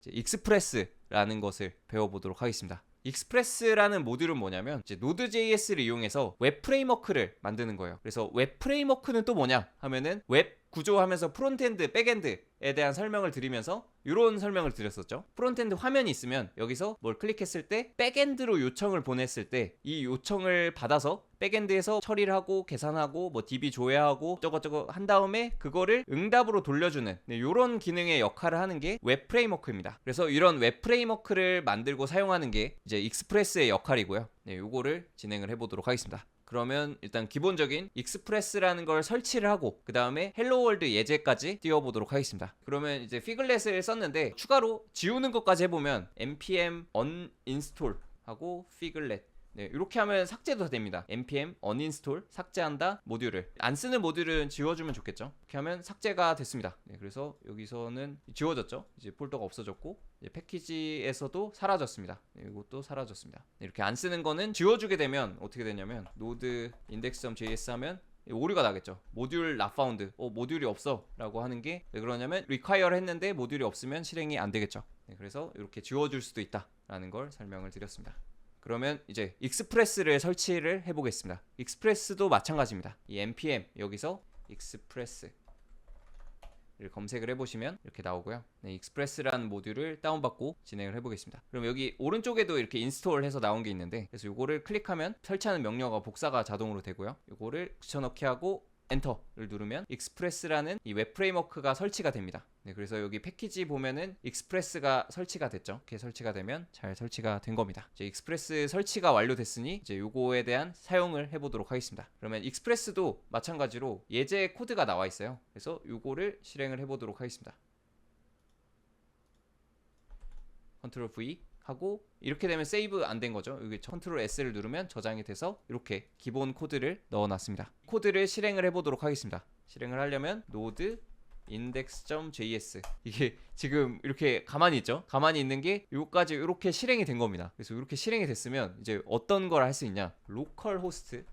이제 익스프레스라는 것을 배워보도록 하겠습니다. 익스프레스라는 모듈은 뭐냐면 이제 Node.js를 이용해서 웹 프레임워크를 만드는 거예요. 그래서 웹 프레임워크는 또 뭐냐 하면은 웹 구조하면서 프론트엔드, 백엔드에 대한 설명을 드리면서 이런 설명을 드렸었죠. 프론트엔드 화면이 있으면 여기서 뭘 클릭했을 때 백엔드로 요청을 보냈을 때 이 요청을 받아서 백엔드에서 처리를 하고 계산하고 뭐 DB 조회하고 저거 한 다음에 그거를 응답으로 돌려주는 이런 기능의 역할을 하는 게 웹 프레임워크입니다. 그래서 이런 웹 프레임워크를 만들고 사용하는 게 이제 익스프레스의 역할이고요. 요거를 진행을 해보도록 하겠습니다. 그러면 일단 기본적인 익스프레스라는 걸 설치를 하고 그 다음에 헬로월드 예제까지 띄워보도록 하겠습니다. 그러면 이제 피글렛을 썼는데 추가로 지우는 것까지 해보면 npm uninstall 하고 피글렛 이렇게 하면 삭제도 됩니다. npm uninstall 삭제한다 모듈을 안 쓰는 모듈은 지워주면 좋겠죠. 이렇게 하면 삭제가 됐습니다. 그래서 여기서는 지워졌죠. 이제 폴더가 없어졌고 패키지에서도 사라졌습니다. 이것도 사라졌습니다. 이렇게 안 쓰는 거는 지워주게 되면 어떻게 되냐면 node index.js 하면 오류가 나겠죠. 모듈 not found. 모듈이 없어 라고 하는 게 왜 그러냐면 require 했는데 모듈이 없으면 실행이 안 되겠죠. 그래서 이렇게 지워줄 수도 있다 라는 걸 설명을 드렸습니다. 그러면 이제 익스프레스를 설치를 해보겠습니다. 익스프레스도 마찬가지입니다. 이 npm 여기서 익스프레스를 검색을 해보시면 이렇게 나오고요. 익스프레스라는 모듈을 다운받고 진행을 해보겠습니다. 그럼 여기 오른쪽에도 이렇게 인스톨해서 나온 게 있는데 그래서 이거를 클릭하면 설치하는 명령어가 복사가 자동으로 되고요. 이거를 붙여넣기 하고 엔터를 누르면 익스프레스라는 이 웹 프레임워크가 설치가 됩니다. 그래서 여기 패키지 보면은 익스프레스가 설치가 됐죠. 이렇게 설치가 되면 잘 설치가 된 겁니다. 이제 익스프레스 설치가 완료됐으니 이제 요거에 대한 사용을 해보도록 하겠습니다. 그러면 익스프레스도 마찬가지로 예제 코드가 나와 있어요. 그래서 요거를 실행을 해보도록 하겠습니다. 컨트롤 V 하고 이렇게 되면 세이브 안 된 거죠. 여기 컨트롤 S를 누르면 저장이 돼서 이렇게 기본 코드를 넣어놨습니다. 코드를 실행을 해보도록 하겠습니다. 실행을 하려면 node index.js 이게 지금 이렇게 가만히 있죠. 가만히 있는 게 요까지 이렇게 실행이 된 겁니다. 그래서 이렇게 실행이 됐으면 이제 어떤 걸 할 수 있냐, 로컬 호스트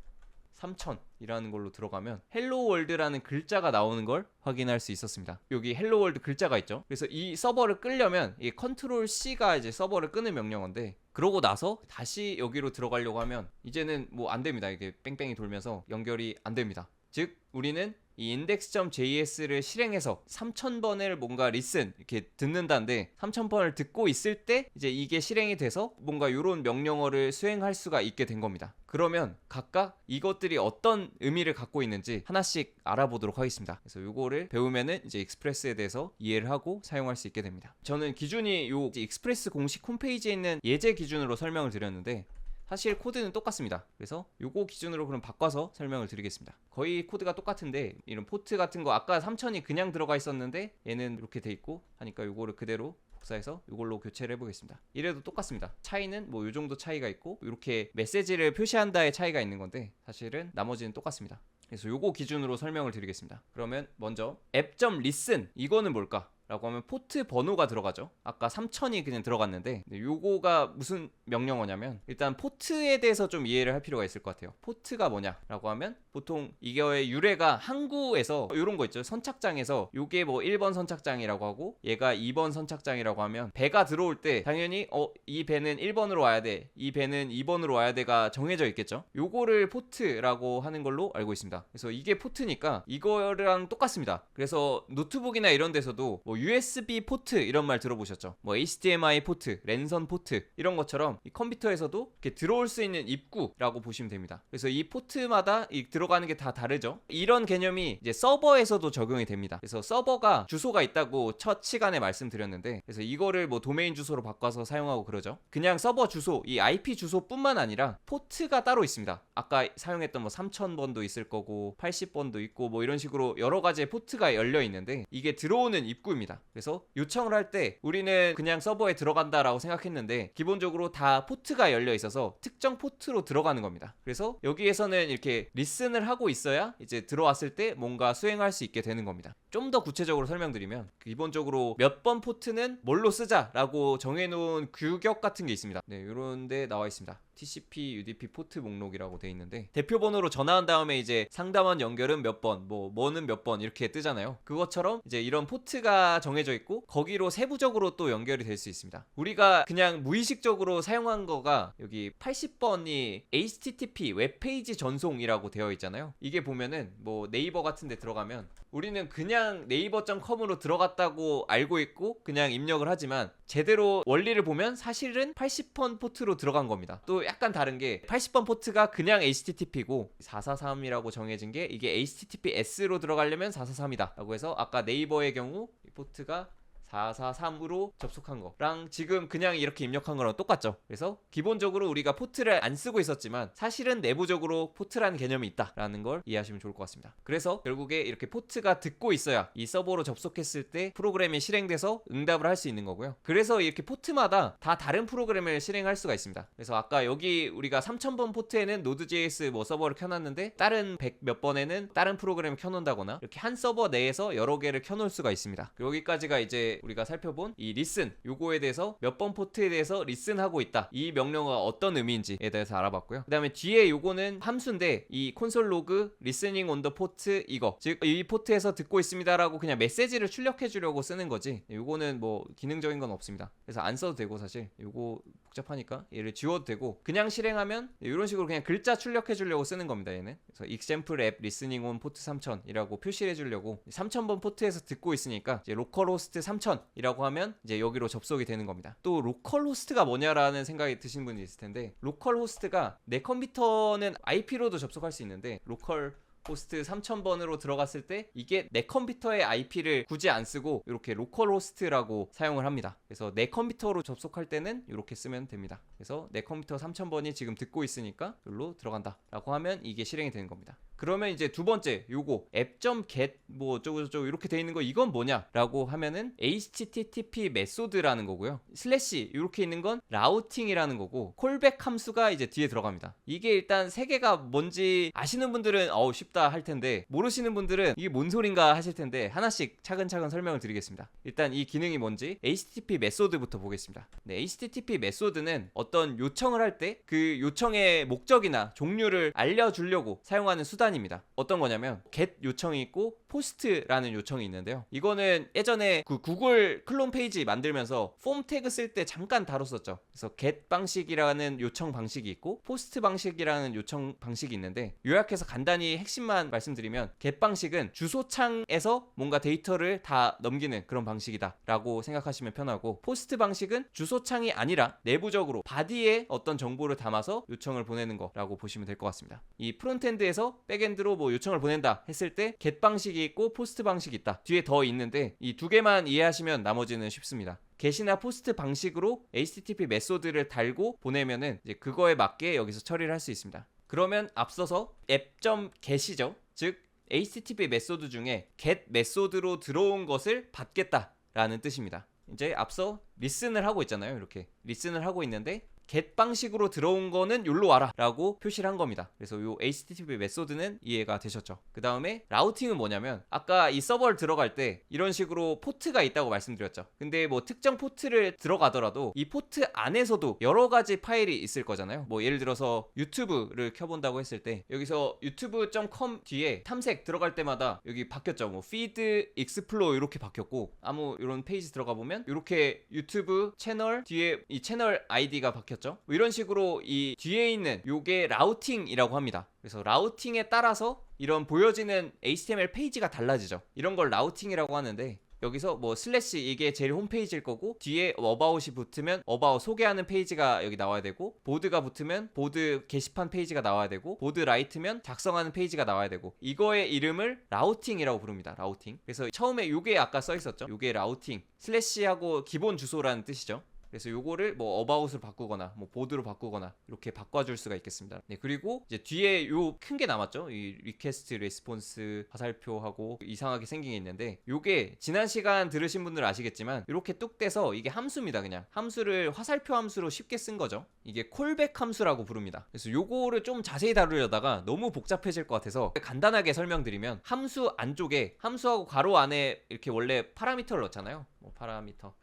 3000이라는 걸로 들어가면 헬로 월드라는 글자가 나오는 걸 확인할 수 있었습니다. 여기 헬로 월드 글자가 있죠. 그래서 이 서버를 끄려면 이 컨트롤 C가 이제 서버를 끄는 명령어인데 그러고 나서 다시 여기로 들어가려고 하면 이제는 뭐 안 됩니다. 이게 뺑뺑이 돌면서 연결이 안 됩니다. 즉 우리는 이 index.js를 실행해서 3000번을 뭔가 listen 이렇게 듣는다는데 3000번을 듣고 있을 때 이제 이게 실행이 돼서 뭔가 이런 명령어를 수행할 수가 있게 된 겁니다. 그러면 각각 이것들이 어떤 의미를 갖고 있는지 하나씩 알아보도록 하겠습니다. 그래서 이거를 배우면은 이제 익스프레스에 대해서 이해를 하고 사용할 수 있게 됩니다. 저는 기준이 요 익스프레스 공식 홈페이지에 있는 예제 기준으로 설명을 드렸는데 사실 코드는 똑같습니다. 그래서 요거 기준으로 그럼 바꿔서 설명을 드리겠습니다. 거의 코드가 똑같은데 이런 포트 같은 거 아까 3000이 그냥 들어가 있었는데 얘는 이렇게 돼 있고 하니까 요거를 그대로 복사해서 이걸로 교체를 해보겠습니다. 이래도 똑같습니다. 차이는 뭐 요 정도 차이가 있고 이렇게 메시지를 표시한다의 차이가 있는 건데 사실은 나머지는 똑같습니다. 그래서 요거 기준으로 설명을 드리겠습니다. 그러면 먼저 app.listen 이거는 뭘까? 라고 하면 포트 번호가 들어가죠. 아까 3000이 그냥 들어갔는데 요거가 무슨 명령어냐면 일단 포트에 대해서 좀 이해를 할 필요가 있을 것 같아요. 포트가 뭐냐 라고 하면 보통 이거의 유래가 항구에서 요런 거 있죠. 선착장에서 요게 뭐 1번 선착장이라고 하고 얘가 2번 선착장이라고 하면 배가 들어올 때 당연히 이 배는 1번으로 와야 돼, 이 배는 2번으로 와야 돼가 정해져 있겠죠. 요거를 포트라고 하는 걸로 알고 있습니다. 그래서 이게 포트니까 이거랑 똑같습니다. 그래서 노트북이나 이런 데서도 뭐 USB 포트 이런 말 들어보셨죠? 뭐 HDMI 포트, 랜선 포트 이런 것처럼 이 컴퓨터에서도 이렇게 들어올 수 있는 입구라고 보시면 됩니다. 그래서 이 포트마다 이 들어가는 게 다 다르죠. 이런 개념이 이제 서버에서도 적용이 됩니다. 그래서 서버가 주소가 있다고 첫 시간에 말씀드렸는데 그래서 이거를 뭐 도메인 주소로 바꿔서 사용하고 그러죠. 그냥 서버 주소, 이 IP 주소뿐만 아니라 포트가 따로 있습니다. 아까 사용했던 뭐 3000번도 있을 거고 80번도 있고 뭐 이런 식으로 여러 가지의 포트가 열려 있는데 이게 들어오는 입구입니다. 그래서 요청을 할 때 우리는 그냥 서버에 들어간다라고 생각했는데 기본적으로 다 포트가 열려 있어서 특정 포트로 들어가는 겁니다. 그래서 여기에서는 이렇게 리슨을 하고 있어야 이제 들어왔을 때 뭔가 수행할 수 있게 되는 겁니다. 좀 더 구체적으로 설명드리면 기본적으로 몇 번 포트는 뭘로 쓰자라고 정해놓은 규격 같은 게 있습니다. 네, 이런 데 나와 있습니다. TCP, UDP 포트 목록이라고 돼 있는데 대표 번호로 전화한 다음에 이제 상담원 연결은 몇 번, 뭐는 몇 번 이렇게 뜨잖아요. 그것처럼 이제 이런 포트가 하나 정해져 있고 거기로 세부적으로 또 연결이 될 수 있습니다. 우리가 그냥 무의식적으로 사용한 거가 여기 80번이 HTTP 웹페이지 전송이라고 되어 있잖아요. 이게 보면은 뭐 네이버 같은 데 들어가면 우리는 그냥 네이버.com으로 들어갔다고 알고 있고 그냥 입력을 하지만 제대로 원리를 보면 사실은 80번 포트로 들어간 겁니다. 또 약간 다른 게 80번 포트가 그냥 HTTP고 443이라고 정해진 게 이게 HTTPS로 들어가려면 443이다 라고 해서 아까 네이버의 경우 이 포트가 443으로 접속한 거랑 지금 그냥 이렇게 입력한 거랑 똑같죠. 그래서 기본적으로 우리가 포트를 안 쓰고 있었지만 사실은 내부적으로 포트라는 개념이 있다라는 걸 이해하시면 좋을 것 같습니다. 그래서 결국에 이렇게 포트가 듣고 있어야 이 서버로 접속했을 때 프로그램이 실행돼서 응답을 할 수 있는 거고요. 그래서 이렇게 포트마다 다 다른 프로그램을 실행할 수가 있습니다. 그래서 아까 여기 우리가 3000번 포트에는 Node.js 뭐 서버를 켜놨는데 다른 100 몇 번에는 다른 프로그램을 켜놓는다거나 이렇게 한 서버 내에서 여러 개를 켜놓을 수가 있습니다. 여기까지가 이제 우리가 살펴본 이 listen 요거에 대해서 몇 번 포트에 대해서 listen하고 있다 이 명령어가 어떤 의미인지에 대해서 알아봤고요. 그 다음에 뒤에 요거는 함수인데 이 console log listening on the port 이거 즉 이 포트에서 듣고 있습니다 라고 그냥 메시지를 출력해 주려고 쓰는 거지 요거는 뭐 기능적인 건 없습니다. 그래서 안 써도 되고 사실 요거 복잡하니까 얘를 지워도 되고 그냥 실행하면 이런 식으로 그냥 글자 출력해 주려고 쓰는 겁니다. 얘는 그래서 example app listening on port 3000 이라고 표시를 해 주려고 3000번 포트에서 듣고 있으니까 이제 localhost 3000 이라고 하면 이제 여기로 접속이 되는 겁니다. 또 로컬호스트가 뭐냐라는 생각이 드신 분이 있을 텐데 로컬호스트가 내 컴퓨터는 IP로도 접속할 수 있는데 로컬 호스트 3000번으로 들어갔을 때 이게 내 컴퓨터의 IP를 굳이 안 쓰고 이렇게 로컬 호스트라고 사용을 합니다. 그래서 내 컴퓨터로 접속할 때는 이렇게 쓰면 됩니다. 그래서 내 컴퓨터 3000번이 지금 듣고 있으니까 여기로 들어간다 라고 하면 이게 실행이 되는 겁니다. 그러면 이제 두 번째 요거 app.get 뭐 어쩌고저쩌고 이렇게 돼 있는 거 이건 뭐냐 라고 하면은 HTTP 메소드라는 거고요. 슬래시 이렇게 있는 건 라우팅이라는 거고 콜백 함수가 이제 뒤에 들어갑니다. 이게 일단 세 개가 뭔지 아시는 분들은 쉽다 할 텐데 모르시는 분들은 이게 뭔 소린가 하실 텐데 하나씩 차근차근 설명을 드리겠습니다. 일단 이 기능이 뭔지 HTTP 메소드부터 보겠습니다. 네, HTTP 메소드는 어떤 요청을 할 때 그 요청의 목적이나 종류를 알려주려고 사용하는 수단입니다. 어떤 거냐면 get 요청이 있고 post라는 요청이 있는데요. 이거는 예전에 그 구글 클론 페이지 만들면서 폼 태그 쓸 때 잠깐 다뤘었죠. 그래서 get 방식이라는 요청 방식이 있고 post 방식이라는 요청 방식이 있는데 요약해서 간단히 핵심만 말씀드리면 get 방식은 주소창에서 뭔가 데이터를 다 넘기는 그런 방식이다 라고 생각하시면 편하고 post 방식은 주소창이 아니라 내부적으로 바디에 어떤 정보를 담아서 요청을 보내는 거라고 보시면 될 것 같습니다. 이 프론트엔드에서 백엔드로 뭐 요청을 보낸다 했을 때 get 방식이 있고 post 방식이 있다. 뒤에 더 있는데 이 두 개만 이해하시면 나머지는 쉽습니다. get이나 post 방식으로 HTTP 메소드를 달고 보내면은 이제 그거에 맞게 여기서 처리를 할 수 있습니다. 그러면 앞서서 app.get이죠. 즉 HTTP 메소드 중에 get 메소드로 들어온 것을 받겠다라는 뜻입니다. 이제 앞서 listen을 하고 있잖아요. 이렇게 listen을 하고 있는데 get 방식으로 들어온 거는 여기로 와라 라고 표시를 한 겁니다. 그래서 요 HTTP 메소드는 이해가 되셨죠. 그 다음에 라우팅은 뭐냐면 아까 이 서버를 들어갈 때 이런 식으로 포트가 있다고 말씀드렸죠. 근데 뭐 특정 포트를 들어가더라도 이 포트 안에서도 여러 가지 파일이 있을 거잖아요. 뭐 예를 들어서 유튜브를 켜본다고 했을 때 여기서 유튜브.com 뒤에 탐색 들어갈 때마다 여기 바뀌었죠. 뭐 feed, explore 이렇게 바뀌었고 아무 이런 페이지 들어가 보면 이렇게 유튜브 채널 뒤에 이 채널 아이디가 바뀌었죠. 뭐 이런 식으로 이 뒤에 있는 요게 라우팅이라고 합니다. 그래서 라우팅에 따라서 이런 보여지는 HTML 페이지가 달라지죠. 이런 걸 라우팅이라고 하는데 여기서 뭐 슬래시 이게 제일 홈페이지일 거고 뒤에 어바웃이 붙으면 어바웃 소개하는 페이지가 여기 나와야 되고 보드가 붙으면 보드 게시판 페이지가 나와야 되고 보드 라이트면 작성하는 페이지가 나와야 되고 이거의 이름을 라우팅이라고 부릅니다. 라우팅. 그래서 처음에 요게 아까 써 있었죠. 요게 라우팅 슬래시하고 기본 주소라는 뜻이죠. 그래서 요거를 뭐 어바웃으로 바꾸거나 뭐 보드로 바꾸거나 이렇게 바꿔줄 수가 있겠습니다. 네, 그리고 이제 뒤에 요 큰 게 남았죠. 이 리퀘스트 레스폰스 화살표하고 이상하게 생긴 게 있는데 요게 지난 시간 들으신 분들 아시겠지만 이렇게 뚝 떼서 이게 함수입니다. 그냥 함수를 화살표 함수로 쉽게 쓴 거죠. 이게 콜백 함수라고 부릅니다. 그래서 요거를 좀 자세히 다루려다가 너무 복잡해질 것 같아서 간단하게 설명드리면 함수 안쪽에 함수하고 괄호 안에 이렇게 원래 파라미터를 넣잖아요. 뭐 파라미터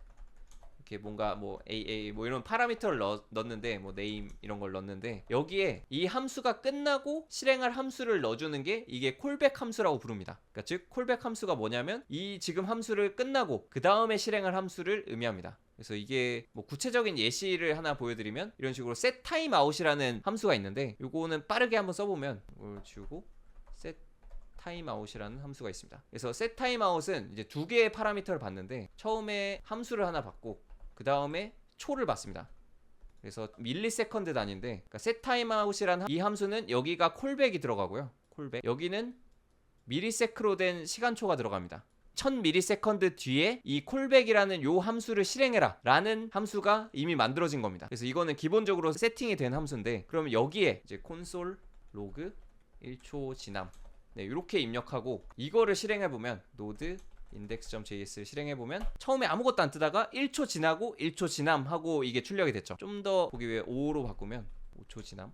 이렇게 뭔가 뭐 AA 뭐 이런 파라미터를 넣는데 뭐 네임 이런 걸 넣는데 여기에 이 함수가 끝나고 실행할 함수를 넣어주는 게 이게 콜백 함수라고 부릅니다. 그러니까 즉 콜백 함수가 뭐냐면 이 지금 함수를 끝나고 그 다음에 실행할 함수를 의미합니다. 그래서 이게 뭐 구체적인 예시를 하나 보여드리면 이런 식으로 set timeout이라는 함수가 있는데 요거는 빠르게 한번 써보면 이걸 지우고 set timeout이라는 함수가 있습니다. 그래서 set timeout은 이제 두 개의 파라미터를 받는데 처음에 함수를 하나 받고 그 다음에 초를 받습니다. 그래서 밀리세컨드 단위인데 그러니까 set timeout이라는 이 함수는 여기가 콜백이 들어가고요. 콜백 여기는 미리세크로 된 시간초가 들어갑니다. 1000ms 뒤에 이 콜백이라는 요 함수를 실행해라 라는 함수가 이미 만들어진 겁니다. 그래서 이거는 기본적으로 세팅이 된 함수인데 그러면 여기에 이제 콘솔 로그 1초 지남 이렇게 입력하고 이거를 실행해보면 node index.js를 실행해보면 처음에 아무것도 안 뜨다가 1초 지나고 1초 지남 하고 이게 출력이 됐죠. 좀 더 보기 위해 5로 바꾸면 5초 지남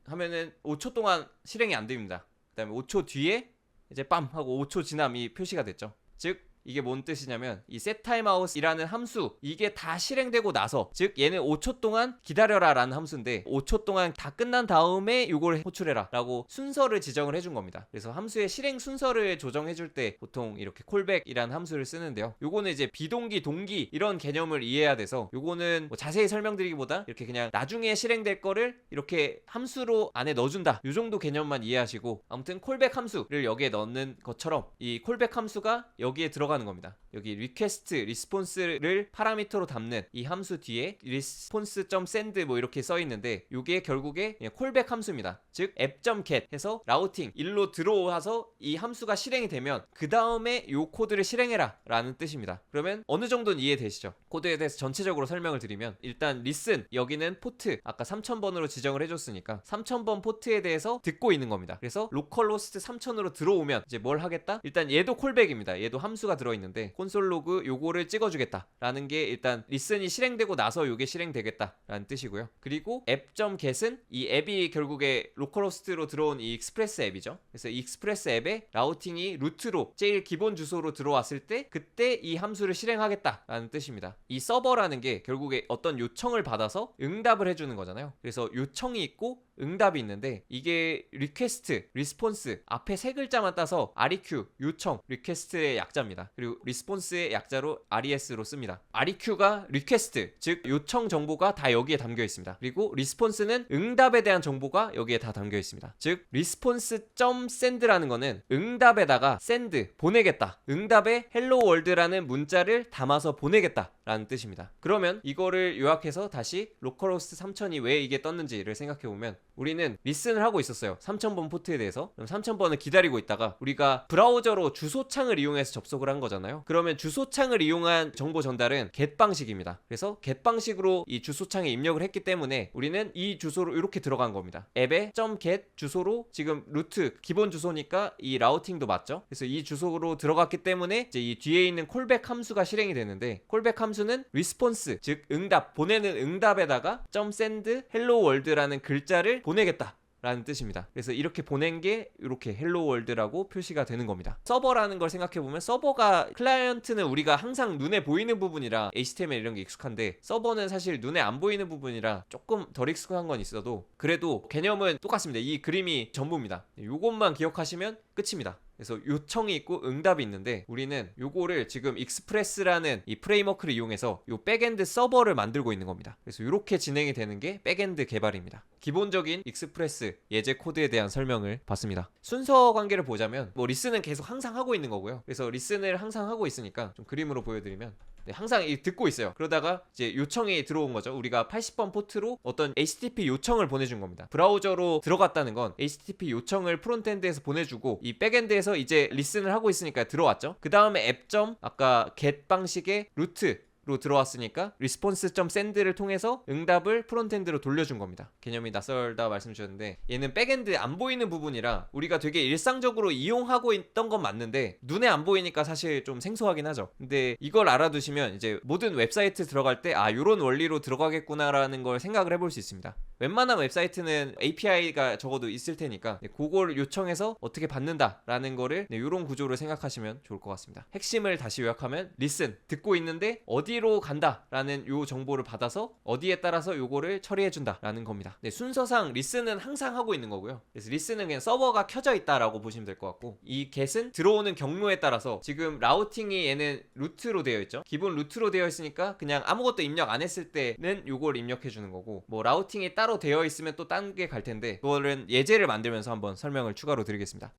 하면은 5초 동안 실행이 안 됩니다. 그 다음에 5초 뒤에 이제 빰 하고 5초 지남이 표시가 됐죠. 즉 이게 뭔 뜻이냐면 이 setTimeout이라는 함수 이게 다 실행되고 나서 즉 얘는 5초 동안 기다려라 라는 함수인데 5초 동안 다 끝난 다음에 이걸 호출해라 라고 순서를 지정을 해준 겁니다. 그래서 함수의 실행 순서를 조정해 줄 때 보통 이렇게 콜백이라는 함수를 쓰는데요. 요거는 이제 비동기 동기 이런 개념을 이해해야 돼서 요거는 뭐 자세히 설명드리기보다 이렇게 그냥 나중에 실행될 거를 이렇게 함수로 안에 넣어준다 요 정도 개념만 이해하시고 아무튼 콜백 함수를 여기에 넣는 것처럼 이 콜백 함수가 여기에 들어가는 겁니다. 여기 request, response를 파라미터로 담는 이 함수 뒤에 response.send 뭐 이렇게 써 있는데 이게 결국에 콜백 함수입니다. 즉 app.get 해서 라우팅 일로 들어와서 이 함수가 실행이 되면 그 다음에 요 코드를 실행해라 라는 뜻입니다. 그러면 어느 정도는 이해되시죠? 코드에 대해서 전체적으로 설명을 드리면 일단 listen 여기는 포트 아까 3000번으로 지정을 해줬으니까 3000번 포트에 대해서 듣고 있는 겁니다. 그래서 localhost 3000으로 들어오면 이제 뭘 하겠다? 일단 얘도 콜백입니다. 얘도 함수가 들어있는데 콘솔 로그 요거를 찍어주겠다 라는 게 일단 리슨이 실행되고 나서 요게 실행되겠다 라는 뜻이고요. 그리고 app.get은 이 앱이 결국에 로컬호스트로 들어온 이 익스프레스 앱이죠. 그래서 이 익스프레스 앱에 라우팅이 루트로 제일 기본 주소로 들어왔을 때 그때 이 함수를 실행하겠다 라는 뜻입니다. 이 서버라는 게 결국에 어떤 요청을 받아서 응답을 해주는 거잖아요. 그래서 요청이 있고 응답이 있는데 이게 request, response 앞에 세 글자만 따서 req, 요청, request의 약자입니다. 그리고 response의 약자로 res로 씁니다. req가 request, 즉 요청 정보가 다 여기에 담겨 있습니다. 그리고 response는 응답에 대한 정보가 여기에 다 담겨 있습니다. 즉 response.send라는 거는 응답에다가 send, 보내겠다. 응답에 hello world라는 문자를 담아서 보내겠다 라는 뜻입니다. 그러면 이거를 요약해서 다시 localhost 3000이 왜 이게 떴는지를 생각해보면 우리는 리슨을 하고 있었어요. 3000번 포트에 대해서. 그럼 3000번을 기다리고 있다가 우리가 브라우저로 주소창을 이용해서 접속을 한 거잖아요. 그러면 주소창을 이용한 정보 전달은 get 방식입니다. 그래서 get 방식으로 이 주소창에 입력을 했기 때문에 우리는 이 주소로 이렇게 들어간 겁니다. 앱에 .get 주소로 지금 루트 기본 주소니까 이 라우팅도 맞죠? 그래서 이 주소로 들어갔기 때문에 이제 이 뒤에 있는 콜백 함수가 실행이 되는데 콜백 함수는 response 즉 응답 보내는 응답에다가 .send hello world라는 글자를 보내겠다 라는 뜻입니다. 그래서 이렇게 보낸 게 이렇게 헬로 월드라고 표시가 되는 겁니다. 서버라는 걸 생각해보면 서버가 클라이언트는 우리가 항상 눈에 보이는 부분이라 HTML 이런 게 익숙한데 서버는 사실 눈에 안 보이는 부분이라 조금 덜 익숙한 건 있어도 그래도 개념은 똑같습니다. 이 그림이 전부입니다. 이것만 기억하시면 끝입니다. 그래서 요청이 있고 응답이 있는데 우리는 요거를 지금 익스프레스라는 이 프레임워크를 이용해서 요 백엔드 서버를 만들고 있는 겁니다. 그래서 이렇게 진행이 되는 게 백엔드 개발입니다. 기본적인 익스프레스 예제 코드에 대한 설명을 봤습니다. 순서 관계를 보자면 뭐 리슨은 계속 항상 하고 있는 거고요. 그래서 리슨을 항상 하고 있으니까 좀 그림으로 보여드리면 항상 듣고 있어요. 그러다가 이제 요청이 들어온 거죠. 우리가 80번 포트로 어떤 HTTP 요청을 보내준 겁니다. 브라우저로 들어갔다는 건 HTTP 요청을 프론트엔드에서 보내주고 이 백엔드에서 이제 리슨을 하고 있으니까 들어왔죠. 그 다음에 앱. 아까 get 방식의 루트로 들어왔으니까 response.send를 통해서 응답을 프론트엔드로 돌려준 겁니다. 개념이 낯설다 말씀 주셨는데 얘는 백엔드 안 보이는 부분이라 우리가 되게 일상적으로 이용하고 있던 건 맞는데 눈에 안 보이니까 사실 좀 생소하긴 하죠. 근데 이걸 알아두시면 이제 모든 웹사이트 들어갈 때 아 요런 원리로 들어가겠구나 라는 걸 생각을 해볼 수 있습니다. 웬만한 웹사이트는 API가 적어도 있을 테니까 그걸 요청해서 어떻게 받는다라는 거를 이런 구조로 생각하시면 좋을 것 같습니다. 핵심을 다시 요약하면 listen, 듣고 있는데 어디로 간다라는 요 정보를 받아서 어디에 따라서 요거를 처리해준다라는 겁니다. 순서상 listen은 항상 하고 있는 거고요. 그래서 listen은 그냥 서버가 켜져 있다라고 보시면 될 것 같고, 이 get은 들어오는 경로에 따라서 지금 라우팅이 얘는 루트로 되어 있죠. 기본 루트로 되어 있으니까 그냥 아무것도 입력 안 했을 때는 요걸 입력해 주는 거고, 뭐 라우팅이 따로 되어 있으면 또 딴 게 갈 텐데 그거는 예제를 만들면서 한번 설명을 추가로 드리겠습니다.